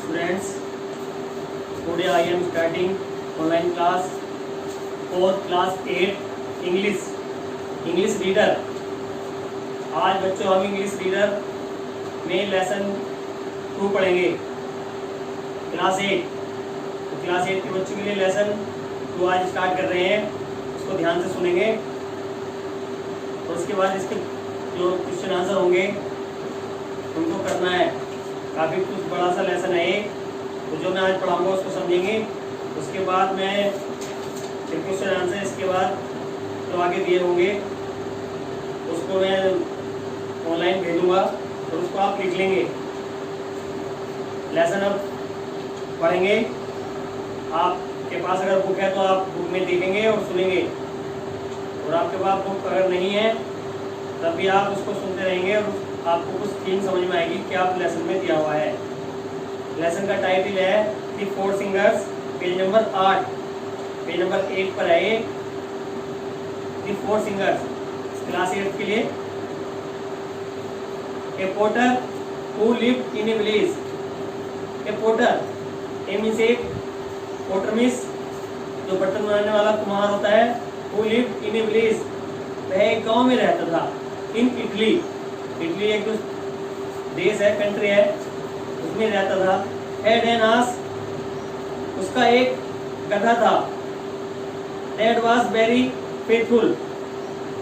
students, today I am starting online class for class 8 English reader। आज बच्चों हम English reader में lesson 2 पढ़ेंगे क्लास 8। तो क्लास 8 के बच्चों के लिए लेसन 2 आज स्टार्ट कर रहे हैं, उसको ध्यान से सुनेंगे और उसके बाद इसके जो क्वेश्चन आंसर होंगे उनको करना है। काफ़ी कुछ बड़ा सा लेसन है ये, तो जो मैं आज पढ़ाऊंगा उसको समझेंगे। उसके बाद मैं फिर क्वेश्चन आंसर इसके बाद जो आगे दिए होंगे उसको मैं ऑनलाइन भेजूंगा और उसको आप लिख लेंगे। लेसन अब पढ़ेंगे, आपके पास अगर बुक है तो आप बुक में देखेंगे और सुनेंगे, और आपके पास बुक अगर नहीं है तब भी आप उसको सुनते रहेंगे और आपको कुछ थीम समझ में आएगी क्या आप लेसन में दिया हुआ है। लेसन का टाइटल है दी 4 singers, page number 8, page number 8 पर है ये दी 4 सिंगर्स, क्लास 8 के लिए। A potter who lived in a village, a potter a means एक पोटर मींस जो बर्तन बनाने वाला कुम्हार होता है। Who lived in a village, वह एक गांव में रहता था। इन इटली, इटली एक देश है, कंट्री है, उसमें रहता था। हैड एन आस, उसका एक गधा था। दैट वाज वेरी फेथफुल,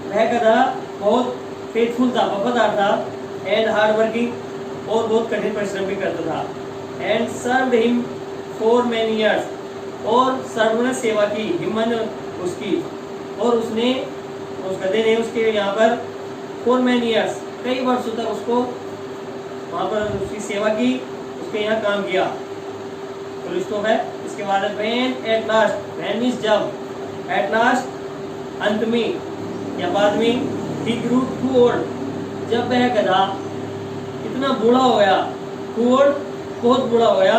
वह गधा बहुत फेथफुल था, वफादार था। एंड हार्ड वर्किंग, और बहुत कठिन परिश्रम भी करता था। And served him for many years, और सर्व ने सेवा की, हिम्मत उसकी, और उसने उस गधे ने उसके यहाँ पर फॉर मेनी ईयर्स, कई वर्षों तक उसको वहाँ पर उसकी सेवा की, उसके यहाँ काम किया। फुल स्टॉप है। इसके बाद when at last, when means जब, एट लास्ट अंत में या बाद में, ही ग्रू टू ओल्ड, जब वह गधा इतना बूढ़ा हो गया, टू ओल्ड बहुत बूढ़ा हो गया,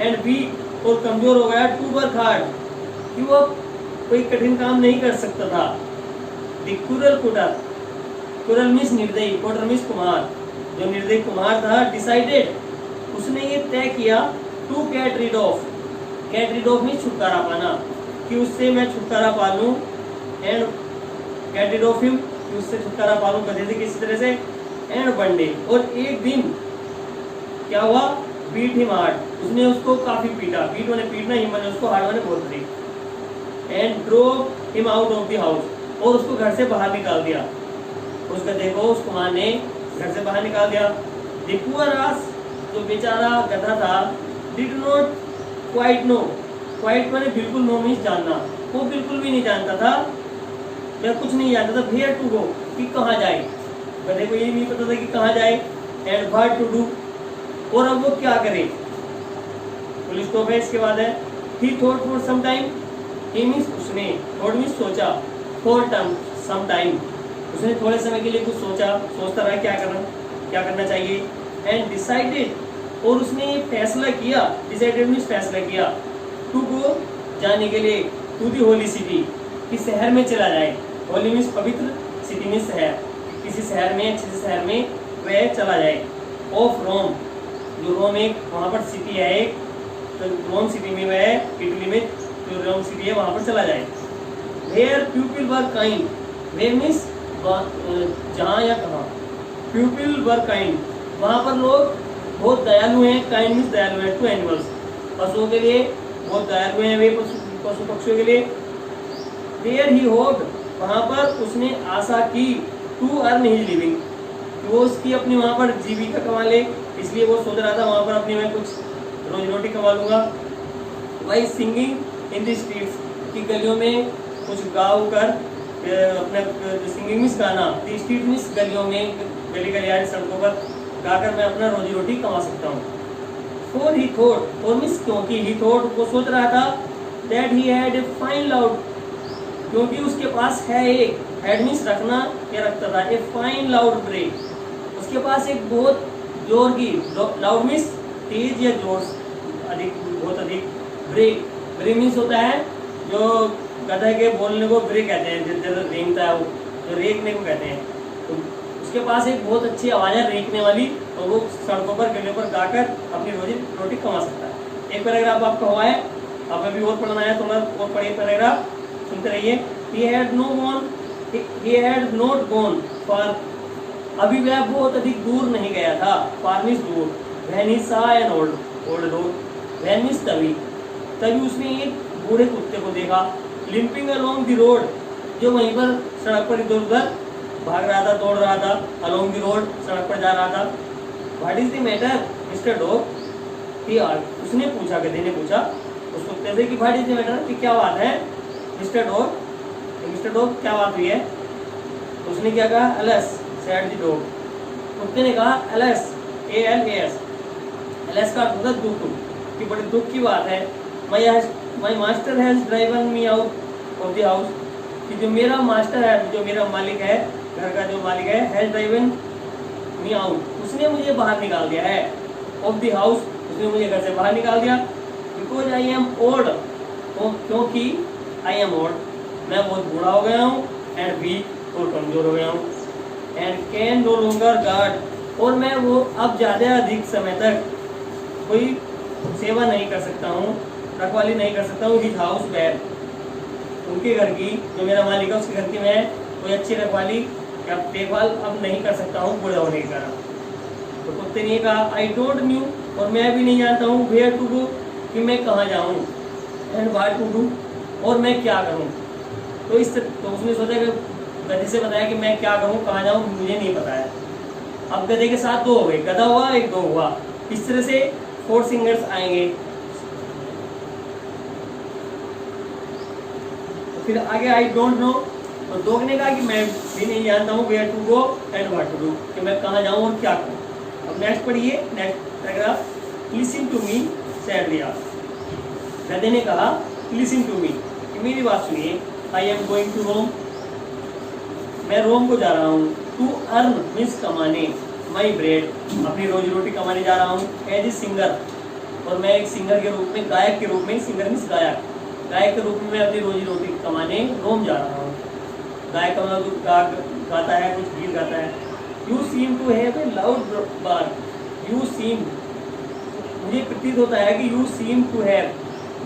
एंड वीक और कमजोर हो गया, टू वर्क हार्ड कि वो कोई कठिन काम नहीं कर सकता था। The crural putter, crural means निर्दयी, पुटर मींस कुम्हार, जो निर्दयी कुम्हार था, डिसाइडेड उसने ये तय किया, to get rid of, get rid of means छुटकारा पाना, कि उससे मैं छुटकारा पा लूं। And get rid of him, कि उससे छुटकारा पा लूं गधे से किसी तरह से। एंड वन डे, और एक दिन क्या हुआ, बीट हिम हार्ड, उसने उसको काफी पीटा। बीट मैंने पीटना, हिम मैंने उसको, हार्ड मैंने बहुत PT. And drove him out of the house, और उसको घर से बाहर निकाल दिया। उस गधे को उस कुम्हार ने घर से बाहर निकाल दिया। द पुअर आस, जो बेचारा गधा था, did not quite know, quite मैंने बिल्कुल, नो मींस जानना, वो बिल्कुल भी नहीं जानता था, या कुछ नहीं जानता था। वेयर टू गो, कि कहाँ जाए, गधे को ये नहीं पता था कि कहाँ जाए। एंड व्हाट टू डू, और अब वो क्या करे। पुलिस स्टॉप है। इसके बाद है he thought for some time, he means उसने, थॉट मींस सोचा, फॉर टर्म सम टाइम, उसने थोड़े समय के लिए कुछ सोचा, सोचता रहा क्या करना चाहिए। एंड डिसाइडेड, और उसने ये फैसला किया, डिसाइडेड मींस फैसला किया, टू गो जाने के लिए, टू दी होली सिटी, कि शहर में चला जाए। होली मींस पवित्र, सिटी मींस शहर, किसी शहर में, अच्छे से शहर में वह चला जाए। ऑफ रोम, जो रोम एक वहाँ पर सिटी है एक, तो रोम सिटी में वह, इटली में जो रोम सिटी है वहाँ पर चला जाए। Where people were kind, where means जहाँ या कहाँ, पीपल वर काइंड, वहाँ पर लोग बहुत दयालु हैं। काइंड मींस दयालु हैं टू एनिमल्स, पशुओं के लिए बहुत दयालु हैं वे, पशु पक्षियों के लिए। वेयर ही होप्ड, वहाँ पर उसने आशा की, टू अर्न हिज लिविंग, वो उसकी अपनी वहाँ पर जीविका कमा ले, इसलिए वो सोच रहा था वहाँ पर अपनी मैं कुछ रोजी रोटी कमा लूंगा। By singing in the streets, की गलियों में कुछ गा कर, अपने सिंगिंग मींस गाना, द स्ट्रीट मींस गलियों में, गली गलियारे सड़कों पर गाकर मैं अपना रोजी रोटी कमा सकता हूँ। For he thought, for means क्योंकि, ही थॉट वो सोच रहा था, that he had a fine loud, क्योंकि उसके पास है एक, हैड मींस रखना या रखता था, ए फाइन लाउड ब्रेक, उसके पास एक बहुत जोर की, लाउड मींस तेज या जोर, अधिक, बहुत अधिक। ब्रेक, ब्रेक मींस होता है जो गधा के बोलने को ब्रेक कहते हैं, जब रेंगता है वो, जो रेंगने को कहते हैं, तो उसके पास एक बहुत अच्छी आवाज़ है रेंकने वाली, और वो सड़कों पर गलियों पर गाकर अपनी रोजी रोटी कमा सकता है। एक पैराग्राफ आपका हुआ है, आप अभी और पढ़ना है, थोड़ा और पढ़िए पैराग्राफ, सुनते रहिए। He had not gone far, अभी वह बहुत अधिक दूर नहीं गया था, far means दूर, when he saw an old dog, when means तभी उसने एक बूढ़े कुत्ते को देखा, limping along the road, जो वहीं पर सड़क पर इधर उधर भाग रहा था, दौड़ रहा था, along the road, सड़क पर जा रहा था। What is the matter, Mr. Dog? he asked, उसने पूछा, गधे ने पूछा उस कुत्ते से कि what is the matter, कि क्या बात है मिस्टर डॉग, क्या बात हुई है। उसने क्या कहा, एलएस, said the dog, कुत्ते ने कहा एलएस, ALAS, एलएस का अर्थ होता है दुख, कि बड़े दुख की बात है। My master has driven me out of the house, कि जो मेरा मास्टर है, जो मेरा मालिक है, घर का जो मालिक है, हैज ड्राइवन मी आउट, उसने मुझे बाहर निकाल दिया है, ऑफ द हाउस, उसने मुझे घर से बाहर निकाल दिया, बिकॉज आई एम ओल्ड, क्योंकि आई एम ओल्ड, मैं बहुत बूढ़ा हो गया हूँ, एंड वीक, और कमजोर हो गया हूँ, and can no longer guard, और मैं वो अब ज़्यादा अधिक समय तक कोई सेवा नहीं कर सकता हूँ, रखवाली नहीं कर सकता हूँ, हिज हाउस बैर, उनके घर की, जो मेरा मालिक है उसके घर की मैं कोई अच्छी रखवाली या देखभाल अब नहीं कर सकता हूँ बूढ़े होने के कारण। तो कुत्ते ने कहा आई डोंट न्यू, और मैं भी नहीं जानता हूँ, वेयर टू गो, कि मैं कहाँ जाऊँ, एंड व्हाट टू डू, और मैं क्या करूँ। तो उसने सोचा कि गधे से बताया कि मैं क्या करूँ, कहाँ जाऊँ, मुझे नहीं पता है। अब गधे के साथ दो हो गए, गधा हुआ एक दो हुआ, इस तरह से 4 सिंगर्स आएंगे। तो फिर आगे आई डोंट नो, और डॉग ने कहा कि मैं भी नहीं जानता हूँ, where to go and what to do, कि मैं कहाँ जाऊँ और क्या करूँ। अब नेक्स्ट पढ़िए, next paragraph, listen to me said the ox, गधे ने कहा लिसन टू मी, कि मेरी बात सुनिए, आई एम गोइंग टू रोम, मैं रोम को जा रहा हूँ, टू अर्न मीन्स कमाने, माई ब्रेड, अपनी रोजी रोटी कमाने जा रहा हूँ, एज ए सिंगर, और मैं एक सिंगर के रूप में, गायक के रूप में, सिंगर मीन्स गायक, गायक के रूप में मैं अपनी रोजी रोटी कमाने रोम जा रहा हूँ। गायक का मतलब गाता है, कुछ गीत गाता है। You seem to have a loud bar, you seem, मुझे प्रतीत होता है कि यू सीम टू हैव,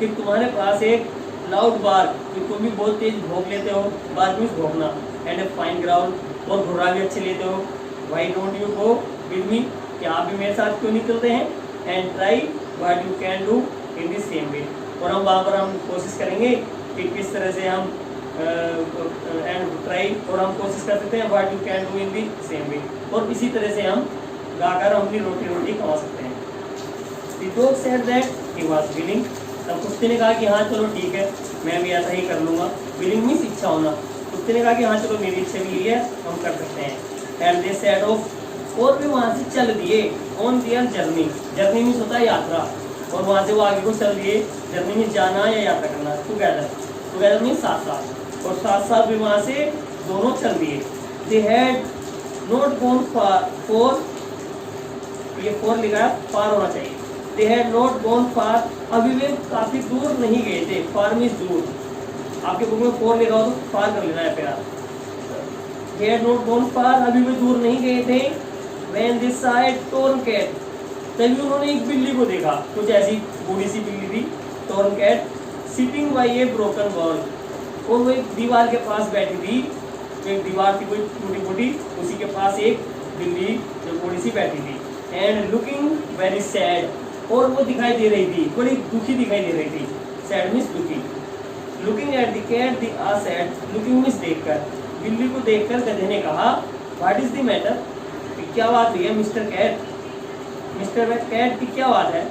कि तुम्हारे पास एक लाउड बार, तुम भी बहुत तेज भोंक लेते हो, बार मीन्स भोंकना, एंड ए फाइन ग्राउंड, और घुर्रा भी अच्छे लेते हो। Why don't you go with me, कि आप भी मेरे साथ क्यों नहीं चलते हैं, and try what you can do in the same way, और हम वहाँ पर हम कोशिश करेंगे कि किस तरह से हम एंड ट्राई, और हम कोशिश कर सकते हैं what you can do in the same way, और इसी तरह से हम गाकर अपनी रोटी कमा सकते हैं। The dog said that he was willing, तब कुत्ते ने कहा कि हाँ चलो ठीक है, मैं भी ऐसा ही कर लूँगा। विलिंग मीन्स इच्छा होना, कुत्ते ने कहा कि हाँ चलो मेरी इच्छा भी यही है, हम कर सकते हैं। एंड दे सेट ऑफ, और भी वहाँ से चल दिए, on their journey, journey means होता है यात्रा, और वहाँ से वो आगे को चल दिए, जर्नी मीन्स जाना या यात्रा करना, टुगेदर मीन्स साथ साथ, और साथ साथ भी वहाँ से दोनों चल दिए। They had not gone for, ये फॉर लिखा है, पार होना चाहिए। They had not gone far, अभी वे काफी दूर नहीं गए थे, फार मीन्स दूर, आपके बुक में 4 लिखा हो तो फार कर लेना है फिर। They had not gone far, अभी वे दूर नहीं गए थे। When they saw a torn cat, तभी उन्होंने एक बिल्ली को देखा, कुछ ऐसी बूढ़ी सी बिल्ली थी, torn cat, sitting by a broken wall, और वो एक दीवार के पास बैठी थी, एक दीवार थी कोई टूटी फूटी, उसी के पास एक बिल्ली जो बूढ़ी सी बैठी थी। And looking very sad, और वो दिखाई दे रही थी, बड़ी दुखी दिखाई दे रही थी, sad means दुखी। Looking at the cat, the sad, looking means देखकर, बिल्ली को देखकर गधे ने कहा व्हाट इज द मैटर, क्या बात हुई है मिस्टर कैट की क्या बात है।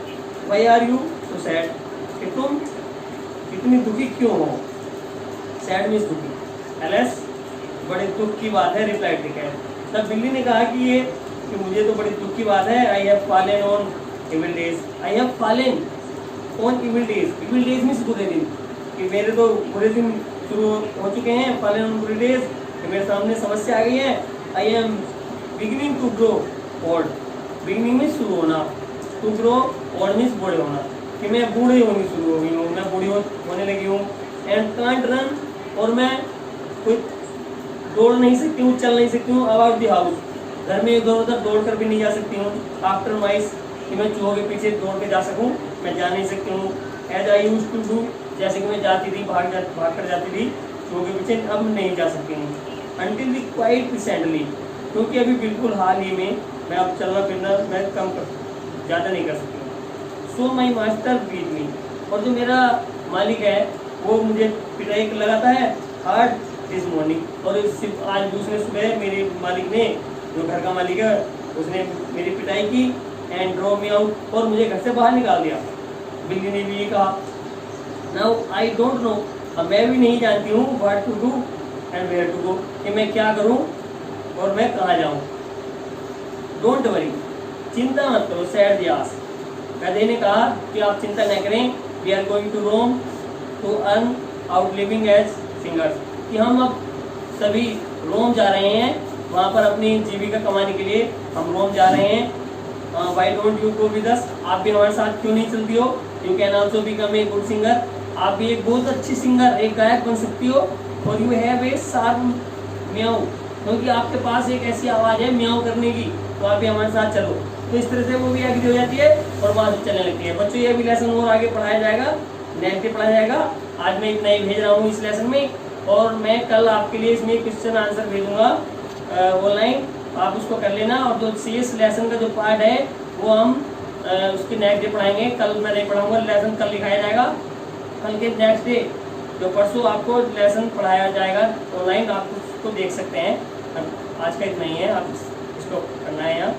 Why are you so sad, कि तुम इतनी दुखी क्यों हो, सैड मीन्स दुखी। एलएस, बड़े दुख की बात है, रिप्लाई द कैट, तब बिल्ली ने कहा कि मुझे तो बड़ी दुख की बात है। I have fallen on evil days, I have fallen on evil days, evil days means बुरे दिन, कि मेरे तो बुरे दिन शुरू हो चुके हैं, फॉलन ऑन बुरे डेज, कि मेरे सामने समस्या आ गई है। I am beginning to grow old, beginning में शुरू होना, टू ग्रो ओल्ड मीन्स बूढ़े होना, कि मैं बूढ़े होनी शुरू हो गई हूँ, मैं बूढ़ी होने लगी हूँ। एंड कांट रन, और मैं कोई दौड़ नहीं सकती हूँ, चल नहीं सकती हूँ। अबाउट द हाउस, घर में इधर उधर दौड़ कर भी नहीं जा सकती हूँ। आफ्टर माइस कि मैं चूहों के पीछे दौड़ के जा सकूँ, मैं जा नहीं सकती हूँ। As I used to do, जैसे कि मैं जाती थी, भाग कर जाती थी चूहों के पीछे, अब नहीं जा सकती हूँ। अनटिल दी क्वाइट रिसेंटली, क्योंकि अभी बिल्कुल हाल ही में मैं अब चलना फिरना मैं कम कर ज़्यादा नहीं कर सकती हूँ। सो माई मास्टर बीट मी, और जो मेरा मालिक है वो मुझे पिटाई लगाता है हार्ड दिस मॉर्निंग। और सिर्फ आज दूसरे सुबह मेरे मालिक ने, जो घर का मालिक है, उसने मेरी पिटाई की एंड ड्रॉ मी आउट, और मुझे घर से बाहर निकाल दिया। बिल्ली ने भी ये कहा। नाउ आई डोंट नो, अब मैं भी नहीं जानती हूँ what to do and where to go, कि मैं क्या करूँ और मैं कहाँ जाऊँ। डोंट वरी, चिंता मत करो, सैड दियास, गधे ने कहा कि आप चिंता न करें, we are going to Rome to earn out living as singers, कि हम अब सभी रोम जा रहे हैं, वहाँ पर अपनी जीविका कमाने के लिए हम रोम जा रहे हैं। Y don't you go with us, आप भी हमारे साथ क्यों नहीं चलती हो। You can also become a good singer, आप भी एक बहुत अच्छी सिंगर, एक गायक बन सकती हो। और यू हैव ए शार्प म्याऊ, क्योंकि आपके पास एक ऐसी आवाज़ है म्याऊ करने की, तो आप भी हमारे साथ चलो। तो इस तरह से वो भी एग्री हो जाती है और वहाँ से चलने लगती है। बच्चों ये भी लेसन और आगे पढ़ाया जाएगा, नेक्स्ट डे पढ़ाया जाएगा। आज मैं इतना ही भेज रहा हूँ इस लेसन में, और मैं कल आपके लिए इसमें क्वेश्चन आंसर भेजूंगा ऑनलाइन, आप उसको कर लेना। और जो CS लेसन का जो पार्ट है वो हम उसके नेक्स्ट डे पढ़ाएंगे। कल मैं नहीं पढ़ाऊंगा, लेसन कल लिखाया जाएगा। कल के नेक्स्ट डे जो परसों आपको लेसन पढ़ाया जाएगा ऑनलाइन, आप उसको देख सकते हैं। आज का इतना ही है, आप इसको करना है यहाँ।